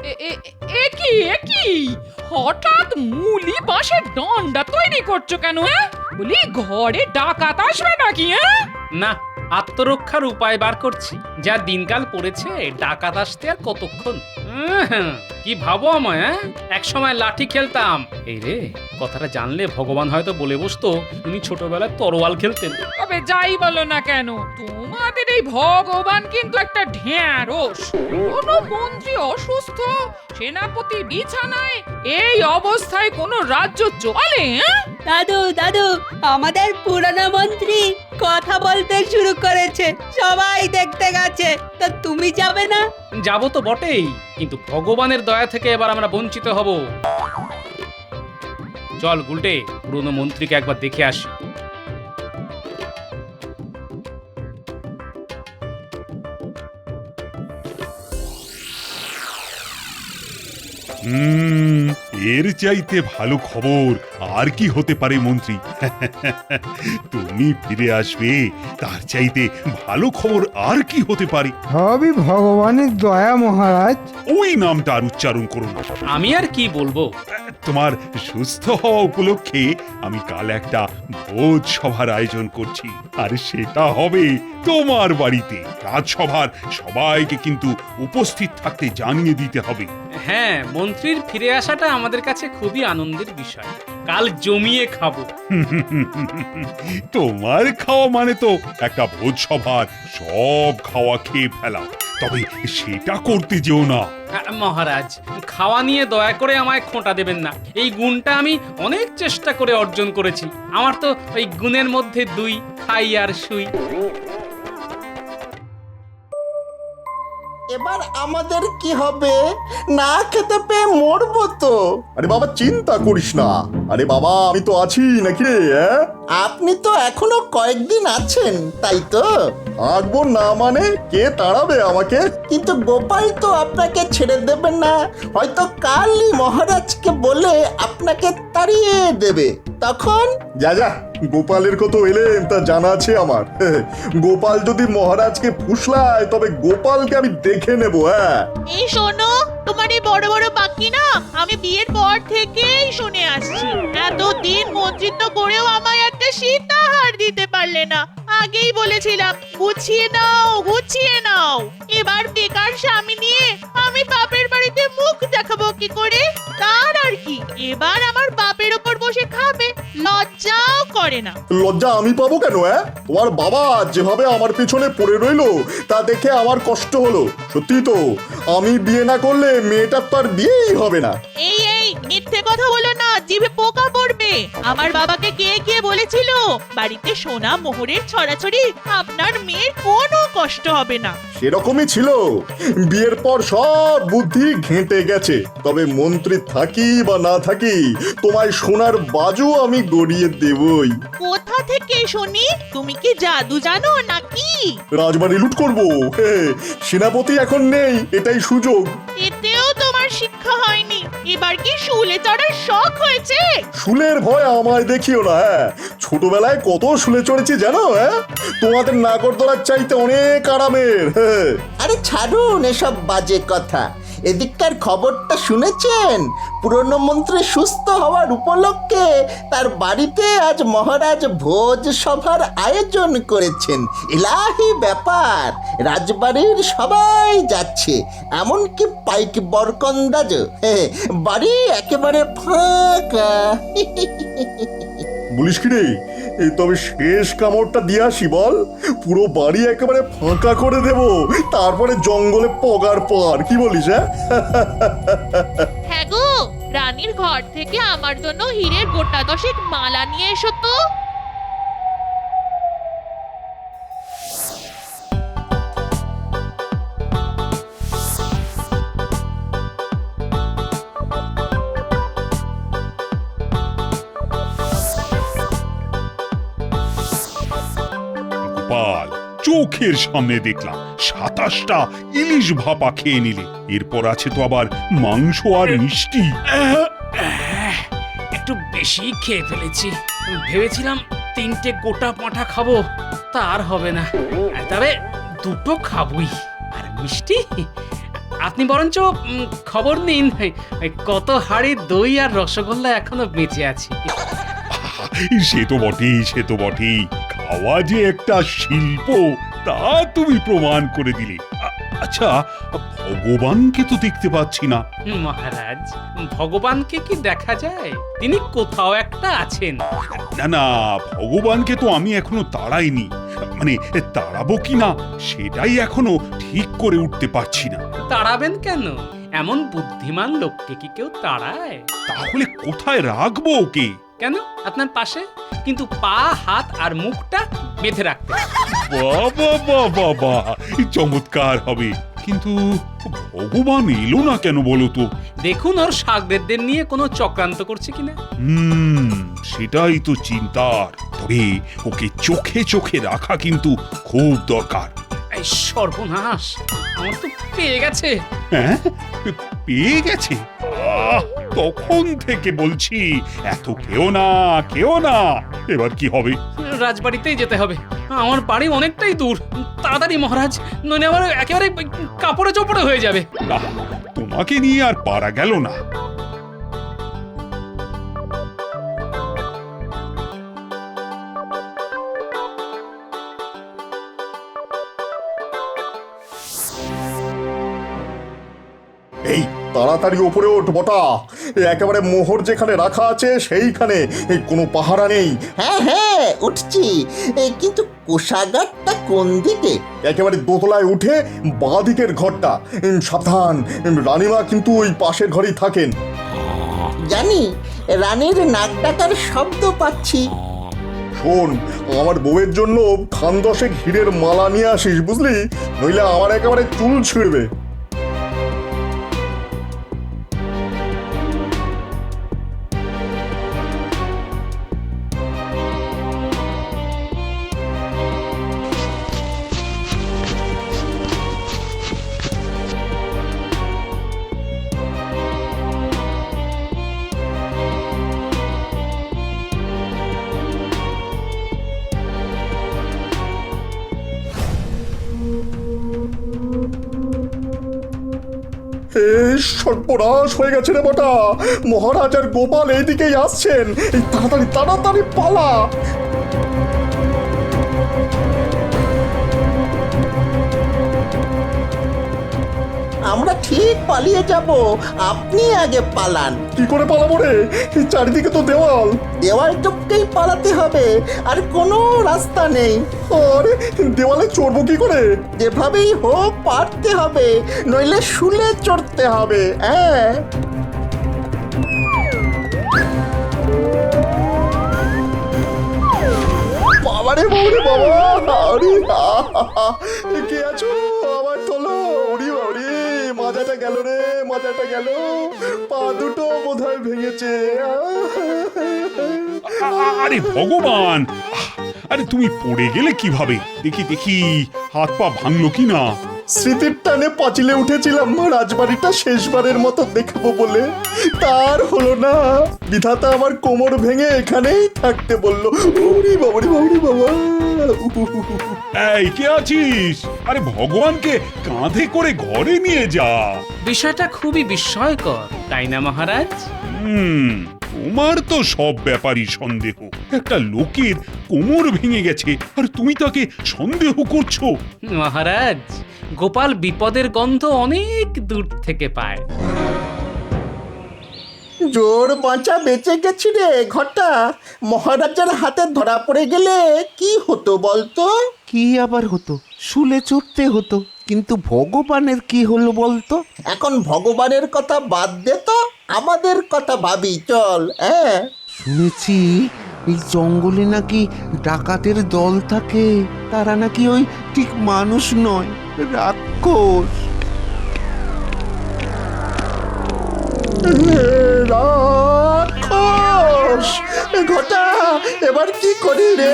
এ কি হঠাৎ মুলি বাঁশের দণ্ডা তৈরি করছো কেন? বলি ঘরে ডাকাত আসবে নাকি? না, আত্মরক্ষার উপায় বার করছি। যা দিনকাল পড়েছে, ডাকাত আসতে আর কতক্ষণ। কি ভাবো আমায়? এক সময় লাঠি খেলতাম। এই রে, কথাটা জানলে ভগবান হয়তো বলে বসতো উনি ছোটবেলায় তরোয়াল খেলতেন। তবে যাই বলো না কেন, তোমাদের এই ভগবান কিন্তু একটা ঢ্যাঁড়স। কোনো মন্ত্রী অসুস্থ, সেনাপতি বিছানায়, এই অবস্থায় কোনো রাজ্য চলে? দাদু দাদু, আমাদের পুরানো মন্ত্রী কথা বলতে শুরু করেছে, সবাই দেখতে গেছে। তো তুমি যাবে না? যাবো তো বটেই, কিন্তু ভগবানের দয়া থেকে এবার আমরা বঞ্চিত হব। চল গুলটে, পুরনো মন্ত্রীকে একবার দেখে আসি। এর চাইতে ভালো খবর আর কি হতে পারে মন্ত্রী? তুমি ফিরে আসবে, তার চাইতে ভালো খবর আর কি হতে পারে? সবই ভগবানের দয়া মহারাজ। ওই নামটা আর উচ্চারণ করো না। আমি আর কি বলবো? তোমার সুস্থ হওয়া উপলক্ষে আমি কাল একটা ভোজ সভার আয়োজন করছি, আর সেটা হবে তোমার বাড়িতে। রাজসভার সবাইকে কিন্তু উপস্থিত থাকতে জানিয়ে দিতে হবে। হ্যাঁ, মন্ত্রীর ফিরে আসাটা আমাদের কাছে খুবই আনন্দের বিষয়। কাল জমিয়ে খাবো। তোমার খাওয়া মানে তো একটা ভোজ সভার সব খাওয়া খেয়ে ফেলা, তবে সেটা করতে যেও না। মহারাজ, খাওয়া নিয়ে দয়া করে আমায় খোঁটা দেবেন না। এই গুণটা আমি অনেক চেষ্টা করে অর্জন করেছি। আমার তো ওই গুণের মধ্যে দুই, খাই আর শুই। এবার আমাদের কি হবে? না খেতে পেয়ে মরবো তো। আরে বাবা, চিন্তা করিস না। আরে বাবা, আমি তো আছি নাকি রে? আপনি তো এখনো কয়েকদিন আছেন, তাই তো? থাকবো না মানে কে তাড়াবে আমাকে? কিন্তু গোপাল তো আপনাকে ছেড়ে দেবে না। হয়তো কালই মহারাজকে বলে আপনাকে তাড়িয়ে দেবে। তখন যা যা, গোপালের কত এলেম তা জানা আছে আমার। গোপাল যদি মহারাজকে ফুসলায়, তবে গোপালকে আমি দেখে নেব। এই শোনো, তোমার এই বড় বড় বাকি না আমি বিয়ের পর থেকেই শুনে আসছি। এতদিন মন্ত্রিত্ব করেও আমায় একটা সীতাহার দিতে পারলে না। আগেই বলেছিলাম গুছিয়ে নাও, গুছিয়ে নাও। এবার বেকার স্বামী নিয়ে আমি বাপের বাড়িতে মুখ দেখাবো কি করে? তার আর কি, এবার আমার বাপের ওপর বসে খাবে, লজ্জাও করে না। লজ্জা আমি পাবো কেন? তোমার বাবা যেভাবে আমার পেছনে পড়ে রইলো, তা দেখে আমার কষ্ট হলো। সত্যি তো, আমি বিয়ে না করলে মেয়েটার তো আর বিয়েই হবে না। এই এই মিথ্যে কথা বলো না, জিভে পোকা পড়বে। আমার বাবাকে কে কে বলেছিল বাড়িতে সোনা মোহরের ছড়াছড়ি, আপনার মেয়ের কোনো কষ্ট হবে না। সেরকমই ছিল। বিয়ের পর সব বুদ্ধি ঘেঁটে গেছে। তবে মন্ত্রী থাকি বা না থাকি, তোমায় সোনার বাজু আমি গড়িয়ে দেবই। কোথা থেকে শুনি? তুমি কি জাদু জানো নাকি? রাজবাড়ি লুট করবো। সেনাপতি এখন নেই, এটাই সুযোগ। এতেও তোমার শিক্ষা হয়নি। এবার কি শুলে চড়ার শখ হয়েছে? শুলের ভয় আমায় দেখিও না। ছোটবেলায় কত শুলে চড়েছি জানো? তোমাদের নাগরদোলার চাইতে অনেক আরামের। আরে ছাড়ুন এসব বাজে কথা। এদিককার খবরটা শুনেছেন? পুরনো মন্ত্রী সুস্থ হওয়ার উপলক্ষে তার বাড়িতে আজ মহারাজ ভোজ সভার আয়োজন করেছেন। ইলাহি ব্যাপার, রাজবাড়ির সবাই যাচ্ছে, এমনকি পাইক বরকন্দাজ। বাড়ি একেবারে ফাঁকা। বলিস কি রে? তবে শেষ কামড়টা দিয়ে আসি বল। পুরো বাড়ি একেবারে ফাঁকা করে দেব, তারপরে জঙ্গলে পগার পার। কি বলিস? হ্যাঁ গো, রানীর ঘর থেকে আমার জন্য হীরের গোটা দশেক মালা নিয়ে এসো তো। গোপাল, চোখের সামনে দেখলাম 27টা ইলিশ ভাপা খেয়ে নিলে। এরপর আছে তো আবার মাংস আর মিষ্টি। একটু বেশি খেয়ে ফেলেছি। ভেবেছিলাম 3টে গোটা পাঁঠা খাবো, তার হবে না। তবে দুটো খাবই। আর মিষ্টি আপনি বরঞ্চ খবর নিন কত হাড়ি দই আর রসগোল্লা এখনো বেঁচে আছে। সে তো বটেই, সে তো বটেই। খাওয়া যে একটা শিল্প তা তুমি প্রমাণ করে দিলে। আচ্ছা, ভগবানকে তো দেখতে পাচ্ছি না। মহারাজ, ভগবানকে কি দেখা যায়? তিনি কোথাও একটা আছেন। না না, ভগবানকে তো আমি এখনো তাড়াইনি। মানে তাড়াবো কি না সেটাই এখনো ঠিক করে উঠতে পারছি না। তাড়াবেন কেন? এমন বুদ্ধিমান লোককে কি কেউ তাড়ায়? তাহলে কোথায় রাখবো ওকে? কেন, আপনার পাশে, কিন্তু পা, হাত আর মুখটা বেঁধে রাখতে। বাবা বাবা বাবা, চমৎকার হবে। কিন্তু ভগবান এলো না কেন বলো তো? দেখুন ওর শাগরেদদের নিয়ে কোনো চক্রান্ত করছে কিনা। সেটাই তো চিন্তার। তবে ওকে চোখে চোখে রাখা কিন্তু খুব দরকার। এই সর্বনাশ, আমার তো পেয়ে গেছে। হ্যাঁ, পেয়ে গেছে? তখন থেকে বলছি এত কেউ না, কেউ না। এবার কি হবে? রাজবাড়িতেই যেতে হবে। আমার বাড়ি অনেকটাই দূর। তাড়াতাড়ি মহারাজ, নইলে আমার একেবারে কাপড়ে চোপড়ে হয়ে যাবে। না, তোমাকে নিয়ে আর পারা গেল না। এই তাড়াতাড়ি ওপরে ওঠ বটা, একেবারে মোহর যেখানে রাখা আছে সেইখানে। কোনো পাহারা নেই। হ্যাঁ হ্যাঁ, উঠছি। কিন্তু কোষাগারটা কোন দিকে? একেবারে দোতলায় উঠে বাঁ দিকের ঘরটা। সাবধান, রানীমা কিন্তু ওই পাশের ঘরেই থাকেন। জানি, রানীর নাক ডাকার শব্দ পাচ্ছি। শোন, আমার বউয়ের জন্য খান দশেক হীরের মালা নিয়ে আসিস, বুঝলি? নইলে আমার একেবারে চুল ছিঁড়বে। সর্বনাশ হয়ে গেছে রে বটা, মহারাজ আর গোপাল এইদিকেই আসছেন। এই তাড়াতাড়ি তাড়াতাড়ি পালা। আমরা ঠিক পালিয়ে যাব, আপনি আগে পালান। কি করে পালাবো রে? এই চারিদিকে তো দেওয়াল। দেওয়াল টপকেই পালাতে হবে, আর কোনো রাস্তা নেই। আরে দেওয়ালে চড়বো কি করে? যেভাবেই হোক পারতে হবে, নইলে শুলে চড়তে হবে। হ্যাঁ, বাবারে বউরে বাবা, আরে কে আছো? আমার তোলো। ওরে বাবারে, মাজাটা গেল রে, মাজাটা গেল। পা দুটো বোধহয় ভেঙেছে। আরে ভগবান, আরে তুমি পড়ে গেলে কিভাবে? দেখি দেখি, হাত পা ভাঙলো কি না? স্মৃতির টানে পাঁচিলে উঠেছিলাম রাজবাড়িটা শেষবারের মতো দেখবো বলে, তার হলো না। বিধাতা আমার কোমর ভেঙে এখানেই থাকতে বললো। ওরে বাবারে বাবারে বাবা। এই কে আছিস? আরে ভগবানকে কাঁধে করে ঘরে নিয়ে যা। বিষয়টা খুবই বিস্ময়কর, তাই না মহারাজ? তোমার তো সব ব্যাপারই সন্দেহ। একটা লোকের কোমর ভেঙে গেছে আর তুমি তাকে সন্দেহ করছো? মহারাজ, গোপাল বিপদের গন্ধ অনেক দূর থেকে পায়। জোর বাঁচা বেঁচে গেছি রে ঘটা। মহারাজার হাতে ধরা পড়ে গেলে কি হতো বলতো? কি আবার হতো? শুলে চড়তে হতো। কিন্তু ভগবানের কি হলো বলতো? এখন ভগবানের কথা বাদ দে তো, আমাদের কথা ভাবি চল। হ্যাঁ, শুনেছি এই জঙ্গলে নাকি ডাকাতের দল থাকে। তারা নাকি ওই ঠিক মানুষ নয়, রাক্ষস। রাক্ষস! ঘটা, এবার কি করি রে?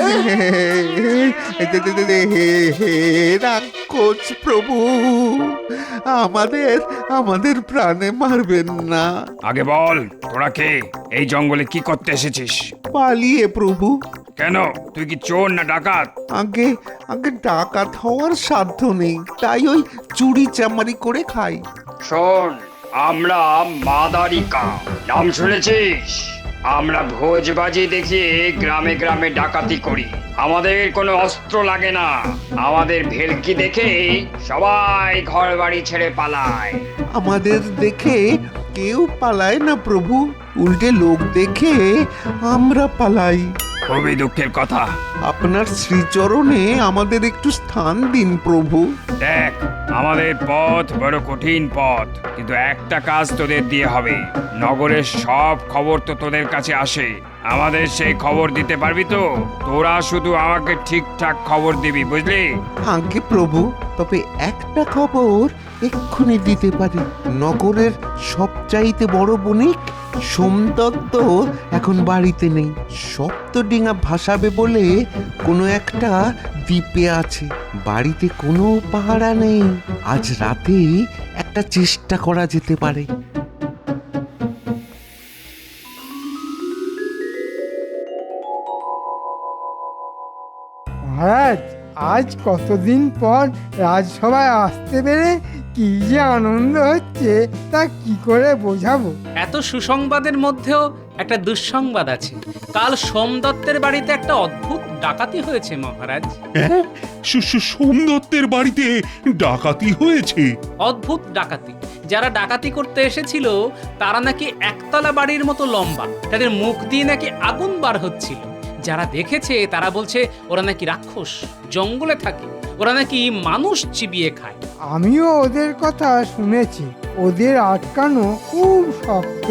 রাক্ষস প্রভু, আমাদের প্রাণে মারবেন না। আগে বল, তোরা কে? এই জঙ্গলে কি করতে এসেছিস? পালিয়ে প্রভু। কেন, তুই কি চোর না ডাকাত? আগে ডাকাত হওয়ার সাধ্য নেই, তাই ওই চুরি চামারি করে খাই। শোন, আমরা মাদারিকা, নাম শুনেছিস? আমরা ভোজবাজি দেখিয়ে গ্রামে গ্রামে ডাকাতি করি। আমাদের কোনো অস্ত্র লাগে না। আমাদের ভেলকি দেখে সবাই ঘর বাড়ি ছেড়ে পালায়। আমাদের দেখে কেউ পালায় না প্রভু, উল্টে লোক দেখে আমরা পালাই। খুবই দুঃখের কথা। আপনার শ্রীচরণে আমাদের একটু স্থান দিন প্রভু। দেখ, আমাদের পথ বড় কঠিন পথ, কিন্তু একটা কাজ তোদের দিয়ে হবে। নগরের সব খবর তো তোদের কাছে আসে, আমাদের সেই খবর দিতে পারবি তো? তোরা শুধু আমাকে ঠিকঠাক খবর দিবি, বুঝলি? আজ্ঞে প্রভু, তবে একটা খবর এক্ষুনি দিতে পারি। নগরের সবচাইতে বড় বণিক সোমদত্ত এখন বাড়িতে নেই। সপ্তডিঙা ভাসাবে বলে কোনো একটা দ্বীপে আছে। বাড়িতে কোনো পাহারা নেই। আজ রাতেই একটা চেষ্টা করা যেতে পারে। মহারাজ, আজ কতদিন পর রাজসভায় আসতে পেরে কি যে আনন্দ হচ্ছে তা কি করে বোঝাবো। এত সুসংবাদের মধ্যেও একটা দুঃসংবাদ আছে। কাল সোমদত্তের বাড়িতে একটা অদ্ভুত ডাকাতি হয়েছে মহারাজ। হ্যাঁ, সোমদত্তের বাড়িতে ডাকাতি হয়েছে? অদ্ভুত ডাকাতি। যারা ডাকাতি করতে এসেছিল তারা নাকি একতলা বাড়ির মতো লম্বা, তাদের মুখ দিয়ে নাকি আগুন বার হচ্ছিল। যারা দেখেছে তারা বলছে ওরা নাকি রাক্ষস, জঙ্গলে থাকে, ওরা নাকি মানুষ চিবিয়ে খায়। আমিও ওদের কথা শুনেছি। ওদের আটকানো খুব শক্ত।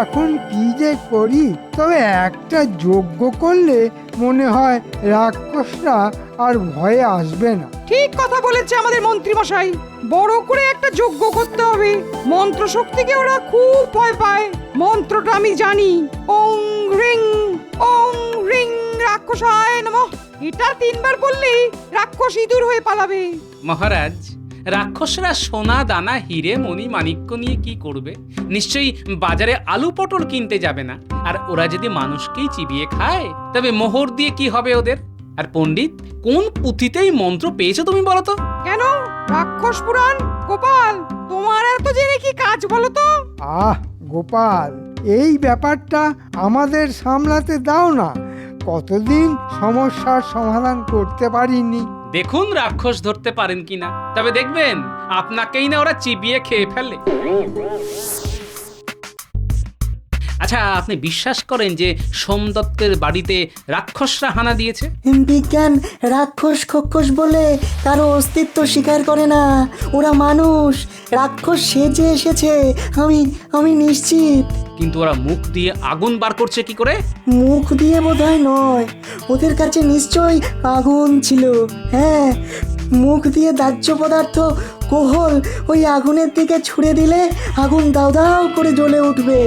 এখন কি যে করি, তবে একটা যজ্ঞ করলে মনে হয় রাক্ষসরা আর ভয়ে আসবে না। ঠিক কথা বলেছে আমাদের মন্ত্রী মশাই। বড় করে একটা যজ্ঞ করতে হবে। মন্ত্র শক্তিকে ওরা খুব ভয় পায়। মন্ত্রটা আমি জানি, ওং রিং রাক্ষসায় নমঃ। এটা 3 বার বললেই রাক্ষস ইঁদুর হয়ে পালাবে। মহারাজ, রাক্ষসরা সোনা দানা হিরে মণি মাণিক্য নিয়ে কি করবে? নিশ্চয়ই বাজারে আলু পটল কিনতে যাবে না। আর ওরা যদি মানুষকেই চিবিয়ে খায় তবে মোহর দিয়ে কি হবে ওদের? আর পণ্ডিত, কোন পুঁথিতেই মন্ত্র পেয়েছো তুমি বলো তো? কেন, রাক্ষস পুরাণ? গোপাল, তোমার এত জেনে কি কাজ বলো তো? আহ গোপাল, এই ব্যাপারটা আমাদের সামলাতে দাও না। কতদিন সমস্যার সমাধান করতে পারিনি। দেখুন রাক্ষস ধরতে পারেন কিনা, তবে দেখবেন আপনাকেই না ওরা চিবিয়ে খেয়ে ফেলে। আচ্ছা, আপনি বিশ্বাস করেন যে সোমদত্তের বাড়িতে রাক্ষসরা হানা দিয়েছে? বিজ্ঞান রাক্ষস খক্ষস বলে কারো অস্তিত্ব স্বীকার করে না। ওরা মানুষ, রাক্ষস সেজে এসেছে, আমি নিশ্চিত। কিন্তু ওরা মুখ দিয়ে আগুন বার করছে কি করে? মুখ দিয়ে বোধহয় নয়, ওদের কাছে নিশ্চয়ই আগুন ছিল। হ্যাঁ, মুখ দিয়ে দাহ্য পদার্থ কোহল ওই আগুনের দিকে ছুঁড়ে দিলে আগুন দাও দাও করে জ্বলে উঠবে।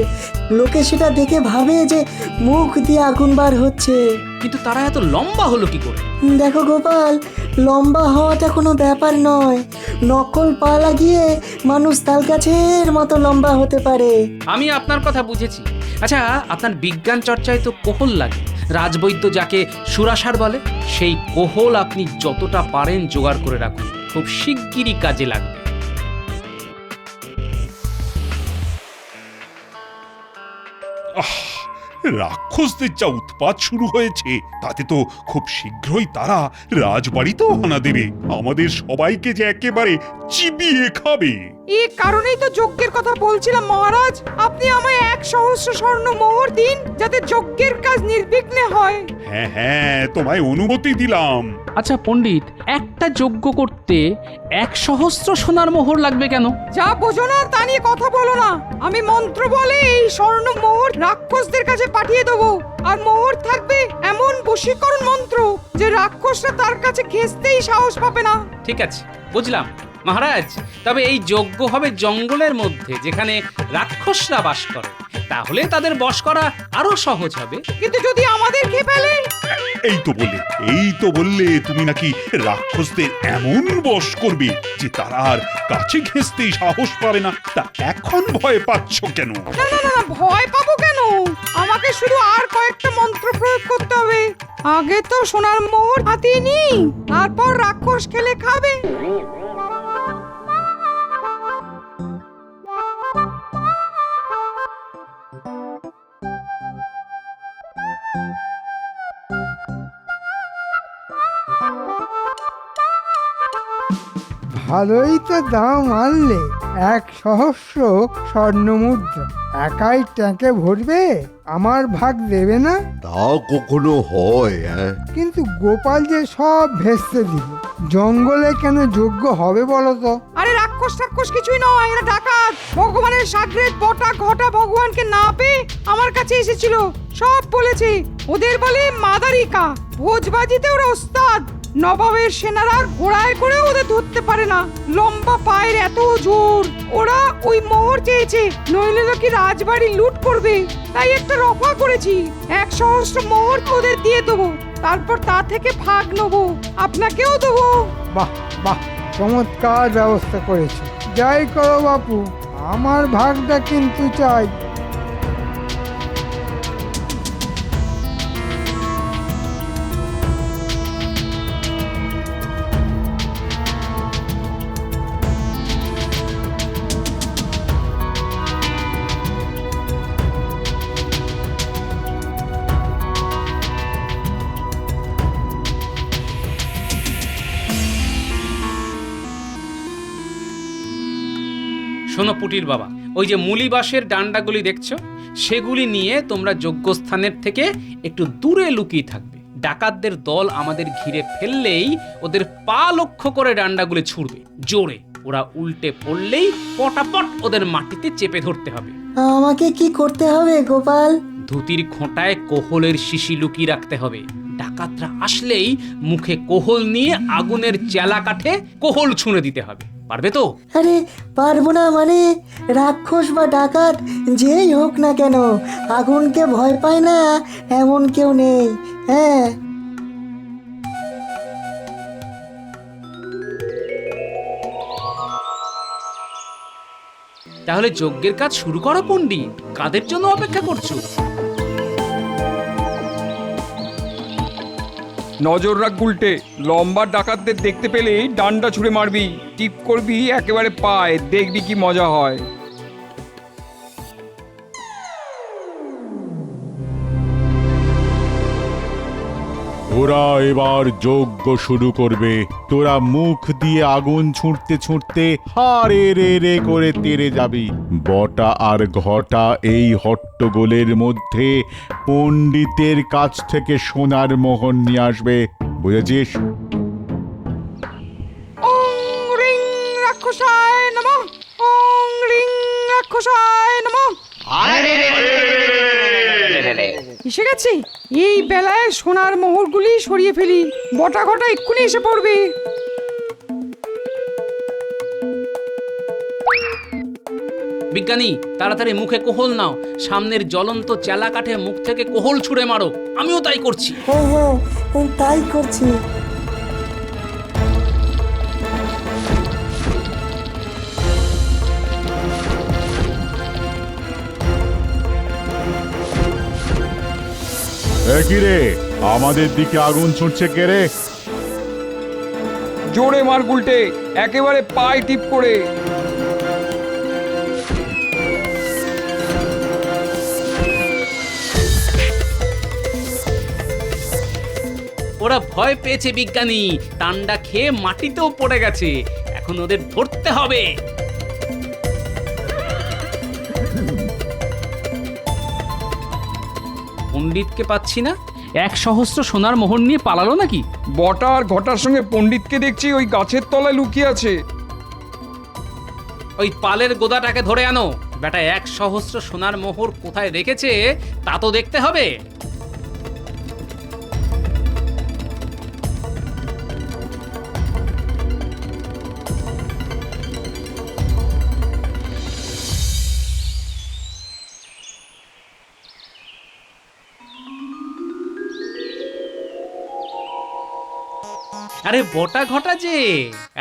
লোকে সেটা দেখে ভাবে যে মুখ দিয়ে আগুন বার হচ্ছে। কিন্তু তারা এত লম্বা হলো কি করে? দেখো গোপাল, লম্বা হওয়াটা কোনো ব্যাপার নয়। নকল পা লাগিয়ে মানুষ তাল গাছের মতো লম্বা হতে পারে। আমি আপনার কথা বুঝেছি। আচ্ছা, আপনার বিজ্ঞান চর্চায় তো কোহল লাগে। রাজবৈদ্য যাকে সুরাসার বলে, সেই কোহল আপনি যতটা পারেন জোগাড় করে রাখুন, খুব শিগগিরই কাজে লাগবে। রাক্ষসদের যা উৎপাত শুরু হয়েছে, তাতে তো খুব শীঘ্রই তারা রাজবাড়িতেও হানা দেবে। আমাদের সবাইকে যে একেবারে চিবিয়ে খাবে। এই কারণেই তো যজ্ঞের কথা বলছিলাম মহারাজ। আপনি আমায় 1,000 স্বর্ণ মোহর দিন, যাতে যজ্ঞের কাজ নির্বিঘ্নে হয়। হ্যাঁ হ্যাঁ, তোমায় অনুমতি দিলাম। আচ্ছা পণ্ডিত, একটা যজ্ঞ করতে 1,000 সোনার মোহর লাগবে কেন? যা বোঝো না তা নিয়ে কথা বলো না। আমি মন্ত্র বলে এই স্বর্ণ মোহর রাক্ষসদের কাছে পাঠিয়ে দেবো। আর মোহর থাকবে এমন বশীকরণ মন্ত্র যে রাক্ষসরা তার কাছে ঘেঁষতেই সাহস পাবে না। ঠিক আছে, বুঝলাম মহারাজ। তবে এই যজ্ঞ হবে জঙ্গলের মধ্যে, যেখানে রাক্ষসরা বাস করে। তাহলে তাদের বশ করা আরো সহজ হবে। কিন্তু যদি আমাদের খেয়ে ফেলে? এই তো বললে তুমি নাকি রাক্ষসদের এমন বশ করবে যে তারা আর কাছে ঘেঁষতেই সাহস পাবে না। তা এখন ভয় পাচ্ছ কেন? না না না, ভয় পাবো কেন? আমাকে শুধু আর কয়েকটা মন্ত্র প্রয়োগ করতে হবে। আগে তো সোনার মোহর হাতিয়ে নি, তারপর রাক্ষস খেলে খাবে। ভালোই তো দাম আনলে, 1,000 স্বর্ণমুদ্রা। একাই ট্যাঙ্কে ভরবে, আমার ভাগ দেবে না? তা কখনো হয়? কিন্তু গোপাল যে সব ভেস্তে দিল, জঙ্গলে কেন যোগ্য হবে বলো তো? আরে রাক্ষস টাক্ষস কিছুই নয়, এরা ডাকাত। ভগবানের সাগরেদ বটা ঘটা ভগবানকে না পেয়ে আমার কাছে এসেছিল, সব বলেছে। ওদের বলে মাদারিকা, ভোজবাজিতে ওরা ওস্তাদ। নবাবের সেনারা ঘোড়ায় করে ওদের ধরতে পারে না, লম্বা পায়ের এত জোর। ওরা ওই মোহর চেয়েছে, নইলে নাকি রাজবাড়ি লুট করবে। তাই একটা রফা করেছি, 1 সহস্র মোহর ওদের দিয়ে দেবো, তারপর তা থেকে ভাগ নেবো, আপনাকেও দেবো। বাহ বাহ, চমৎকার ব্যবস্থা করেছে। যাই করো বাপু, আমার ভাগটা কিন্তু চাই। শোনো পুটির বাবা, ওই যে মুলি বাঁশের ডান্ডাগুলি দেখছো, সেগুলি নিয়ে তোমরা যজ্ঞস্থানের থেকে একটু দূরে লুকিয়ে থাকবে। ডাকাতদের দল আমাদের ঘিরে ফেললেই ওদের পা লক্ষ্য করে ডান্ডাগুলি ছুড়বে জোরে। ওরা উল্টে পড়লেই পটাপট ওদের মাটিতে চেপে ধরতে হবে। আমাকে কি করতে হবে গোপাল? ধুতির খোঁটায় কোহলের শিশি লুকিয়ে রাখতে হবে। ডাকাতরা আসলেই মুখে কোহল নিয়ে আগুনের চেলা কাঠে কোহল ছুঁড়ে দিতে হবে। পারবে তো? আরে পারবো না মানে? রাক্ষস বা ডাকাত যেই হোক না কেন, আগুনকে ভয় পায় না এমন কেউ নেই। হ্যাঁ, তাহলে যজ্ঞের কাজ শুরু করো পণ্ডিত। কাদের জন্য অপেক্ষা করছো? নজর রাখ গুলটে, লম্বা ডাকাতদের দেখতে পেলেই ডান্ডা ছুঁড়ে মারবি, টিপ করবি একেবারে পায়, দেখবি কি মজা হয়। ওরা এবার যজ্ঞ শুরু করবে। তোরা মুখ দিয়ে আগুন ছুঁড়তে ছুঁড়তে হারে রে রে করে তেড়ে যাবি। বটা আর ঘটা এই হট্টগোলের মধ্যে পণ্ডিতের কাছ থেকে সোনার মোহর নিয়ে আসবে, বুঝেছিস? ওং রিং রাক্ষসায় নমঃ, ওং রিং রাক্ষসায় নমঃ। এসে গেছে, এই বেলায় সোনার মোহরগুলি সরিয়ে ফেলি, বটা ঘটা এক্ষুনি এসে পড়বে। বিজ্ঞানী, তাড়াতাড়ি মুখে কোহল নাও, সামনের জ্বলন্ত চেলা কাঠে মুখ থেকে কোহল ছুঁড়ে মারো। আমিও তাই করছি। হ্যাঁ হ্যাঁ, তাই করছি। একই রে, আমাদের দিকে আগুন ছুটছে কে রে? জোরে মার গুলটে, একেবারে পায়ে টিপ করে। ওরা ভয় পেয়েছে বিজ্ঞানী, টান্ডা খেয়ে মাটিতেও পড়ে গেছে। এখন ওদের ধরতে হবে। পণ্ডিতকে পাচ্ছি না। 1 সহস্র সোনার মোহর নিয়ে পালালো নাকি? বটা আর ঘটার সঙ্গে পণ্ডিতকে দেখছি ওই গাছের তলায় লুকিয়ে আছে। ওই পালের গোদাটাকে ধরে আনো। বেটা 1 সহস্র সোনার মোহর কোথায় রেখেছে তা তো দেখতে হবে। আরে বটা ঘটা যে,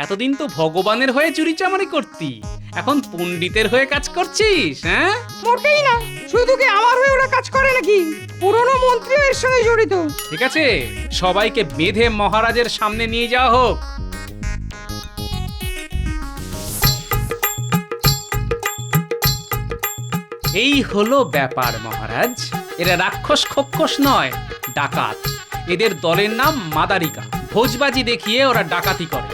এতদিন তো ভগবানের হয়ে চুরি চামারি করতি, এখন পণ্ডিতের হয়ে কাজ করছিস? হ্যাঁ, মোটেই না, শুধু কি আমার হয়ে ওরা কাজ করে নাকি? পুরনো মন্ত্রীও এর সঙ্গে জড়িত। ঠিক আছে, সবাইকে বেঁধে মহারাজের সামনে নিয়ে যাওয়া হোক। এই হলো ব্যাপার মহারাজ। এরা রাক্ষস খোক্ষস নয়, ডাকাত। এদের দলের নাম মাদারিকা। ভোজবাজি দেখিয়ে ওরা ডাকাতি করে।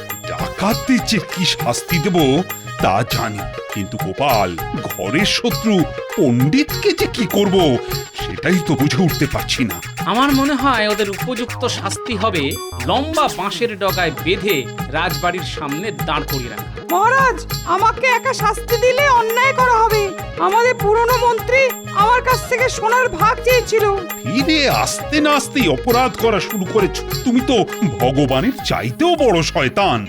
ডাকাতদের যে কি শাস্তি দেব তা জানি, কিন্তু গোপাল ঘরের শত্রু পণ্ডিতকে যে কি করব সেটাই তো বুঝে উঠতে পারছি না। আমার মনে হয় ওদের উপযুক্ত শাস্তি হবে লম্বা বাঁশের ডগায় বেঁধে রাজবাড়ির সামনে দাঁড় করিয়ে রাখা। মহারাজ, আমাকে একা শাস্তি দিলে অন্যায় করা হবে। আমাদের পুরনো মন্ত্রী আমার কাছ থেকে সোনার ভাগ চেয়েছিল। ফিরে আসতে না আসতেই অপরাধ করা শুরু করেছো। তুমি তো ভগবানের চাইতেও বড় শয়তান।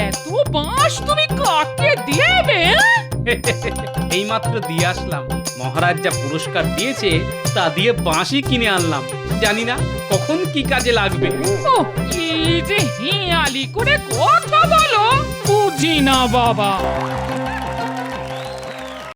এত বাঁশ তুমি কাকে দেবে? এইমাত্র দিয়ে আসলাম। মহারাজ যা পুরস্কার দিয়েছে তা দিয়ে বাঁশই কিনে আনলাম। জানি না কখন কি কাজে লাগবে। ও, এই যে হেয়ালি করে কথা বলো, বুঝি না বাবা।